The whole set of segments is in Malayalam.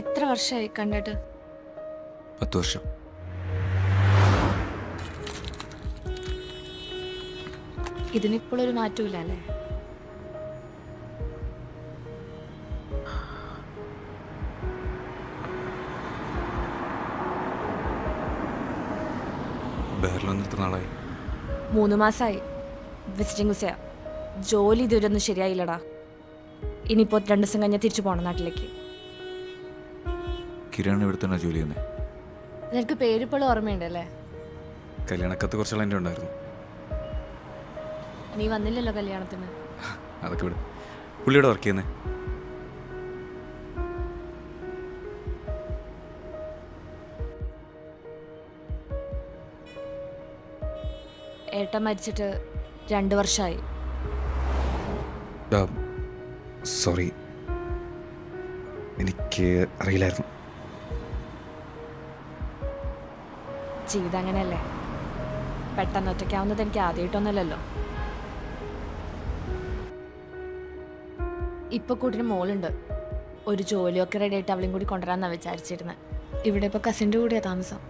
എത്ര വർഷമായി കണ്ടിട്ട്? 10 വർഷം. ഇതിനിപ്പോഴൊരു മാറ്റമില്ല അല്ലേ? ബഹറിലൊന്നും എത്ര നാളായി? 3 മാസമായി. വിസിറ്റിംഗ് വിസയാ. ജോലി ഇതുവരൊന്നും ശരിയായില്ലടാ. ഇനിയിപ്പോൾ 2 ദിവസം കഴിഞ്ഞാൽ തിരിച്ചു പോകണം നാട്ടിലേക്ക്. കിരൺ ഇവിടെ തന്നെ ജോലി ചെയ്യുന്നത്. നിനക്ക് പേരിപ്പോഴും ഓർമ്മയുണ്ടല്ലേ? കല്യാണക്കത്ത് കുറച്ചാൾ എൻ്റെ ഉണ്ടായിരുന്നു. നീ വന്നില്ലല്ലോ കല്യാണത്തിന്. അതൊക്കെ ഇവിടെ പുള്ളിയോട് വർക്ക് ചെയ്യുന്നത്. ഏട്ടൻ മരിച്ചിട്ട് 2 വർഷമായി. സോറി, എനിക്ക് അറിയില്ലായിരുന്നു. ജീവിതം അങ്ങനെയല്ലേ, പെട്ടെന്ന് ഒറ്റയ്ക്കാവുന്നത് എനിക്ക് ആദ്യമായിട്ടൊന്നുമല്ലല്ലോ. ഇപ്പൊ കൂട്ടിന് മോളുണ്ട്. ഒരു ജോലിയൊക്കെ റെഡി ആയിട്ട് അവളെയും കൂടി കൊണ്ടുവരാന്നാ വിചാരിച്ചിരുന്നത്. ഇവിടെ ഇപ്പൊ കസിൻ്റെ കൂടിയാ താമസം.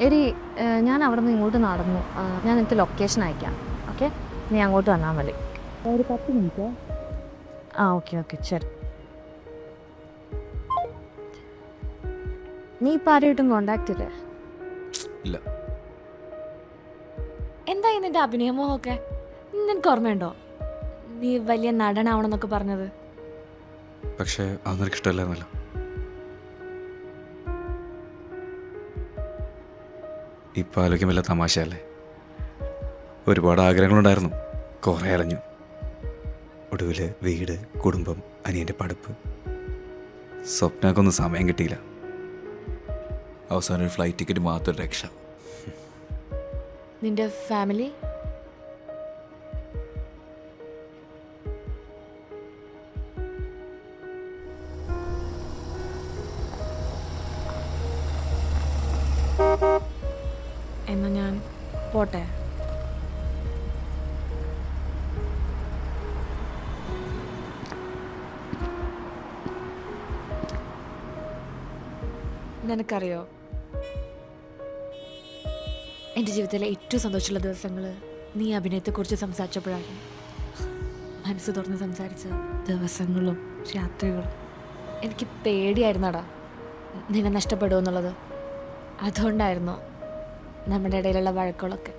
എടി, ഞാൻ അവിടെ നിന്ന് ഇങ്ങോട്ട് നടന്നു. ഞാൻ എനിക്ക് ലൊക്കേഷൻ അയക്കാം. ഓക്കെ, നീ അങ്ങോട്ട് വന്നാൽ മതി. ഒരു 10 മിനിറ്റ്. ഓക്കെ ശരി. നീ ഇപ്പം ആരുമായിട്ടും കോണ്ടാക്ട് ഇല്ലേ? ഇല്ല. എന്തായി നിന്റെ അഭിനയമോഹമൊക്കെ? നിനക്ക് ഓർമ്മയുണ്ടോ നീ വലിയ നടനാവണമെന്നൊക്കെ പറഞ്ഞത്? പക്ഷേ അതൊന്നും എനിക്ക് ഇഷ്ടമല്ലായിരുന്നല്ലോ. ഇപ്പം ആലോചിക്കാൻ വല്ല തമാശയല്ലേ. ഒരുപാട് ആഗ്രഹങ്ങളുണ്ടായിരുന്നു, കുറേ അലഞ്ഞു. ഒടുവിൽ വീട്, കുടുംബം, അനിയൻ്റെ പഠിപ്പ്, സ്വപ്നക്കൊന്നും സമയം കിട്ടിയില്ല. അവസാനം ഒരു ഫ്ലൈറ്റ് ടിക്കറ്റ് മാത്രം രക്ഷ. നിന്റെ ഫാമിലി? എന്നാ ഞാൻ പോട്ടെ. നിനക്കറിയോ, എൻ്റെ ജീവിതത്തിലെ ഏറ്റവും സന്തോഷമുള്ള ദിവസങ്ങൾ നീ അഭിനയത്തെക്കുറിച്ച് സംസാരിച്ചപ്പോഴാണ്. മനസ്സ് തുറന്ന് സംസാരിച്ച ദിവസങ്ങളും രാത്രികളും. എനിക്ക് പേടിയായിരുന്നടാ നിന്നെ നഷ്ടപ്പെടുമെന്നുള്ളത്. അതുകൊണ്ടായിരുന്നു നമ്മുടെ ഇടയിലുള്ള വഴക്കുകളൊക്കെ.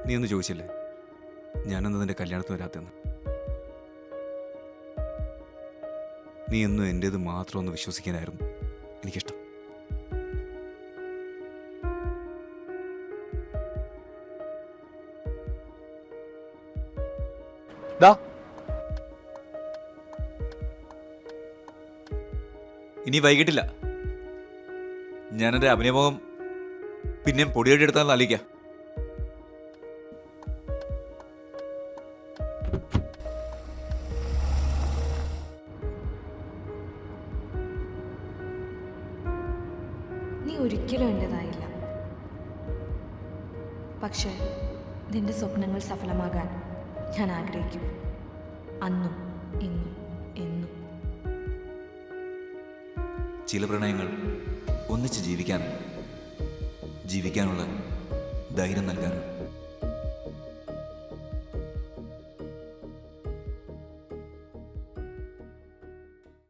നീ ഒന്ന് ചോദിച്ചില്ലേ ഞാനൊന്നും നിന്റെ കല്യാണത്തിന് വരാത്തെന്ന്? നീ എന്നും എൻ്റേത് മാത്രം ഒന്ന് വിശ്വസിക്കാനായിരുന്നു എനിക്കിഷ്ടം. ഇനി വൈകിട്ടില്ല. ഞാൻ എൻ്റെ അഭിനയമോഹം പിന്നെയും പൊടിയടി എടുത്താൽ ആലോചിക്കാം. നീ ഒരിക്കലും എൻ്റെതായില്ല. പക്ഷേ നിന്റെ സ്വപ്നങ്ങൾ സഫലമാകാൻ ഞാൻ ആഗ്രഹിക്കും. അന്നും ഇന്നും എന്നും. ചില പ്രണയങ്ങൾ ഒന്നിച്ച് ജീവിക്കാനുള്ള ധൈര്യം നൽകാനാണ്.